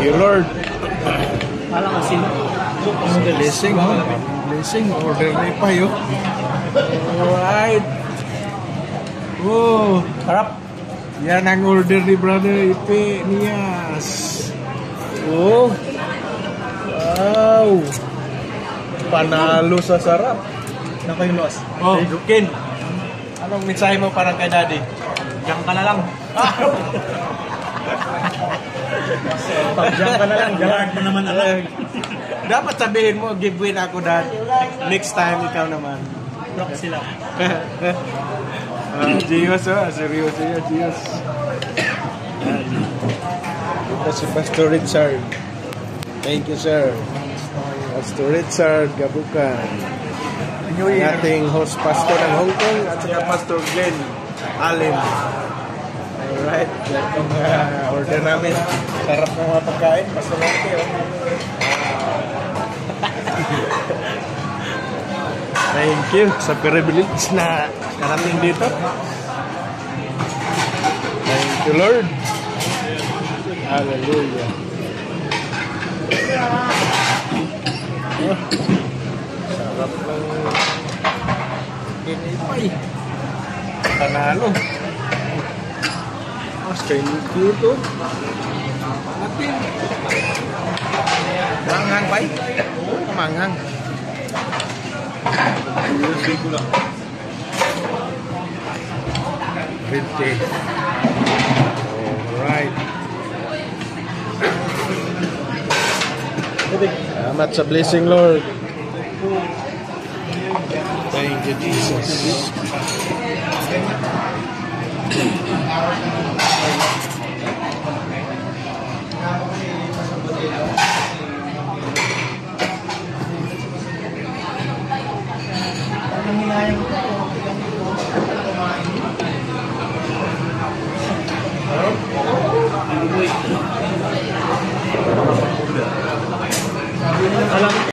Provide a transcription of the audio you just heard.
you, Lord. Parang asin. Blessing, oh. Blessing. Order na pa yun. Alright. Oh. Harap. Yan ang order ni Brother Ipe Nias. Oh. Wow. Panalo sa sarap. Nako yung loss. Oh. Hey, Dukin. Anong mensahe mo parang kay Daddy? Diyan ka na lang. Diyan ka na lang. Diyan mo naman alam. Dapat sabihin mo, give win ako, Dad. Next time, ikaw naman. Rock sila. Giyos, seryoso yan, Giyos. Ito si Pastor Richard. Thank you, sir. Pastor Richard Gabukan. Ating host pastor ng Hong Kong at saka Pastor Glenn Alim. Alright, itong order namin. Sarap ng mga pagkain. Pastor Roque, oh. Thank you sa privilege na karating dito. Thank you, Lord. Hallelujah. Oh, sarap ng ginipay. Panalo. Oh, thank you to. Natin. Manghang pa eh. Manghang. Pretty. Alright. Salamat sa blessing, Lord. Thank you, Jesus.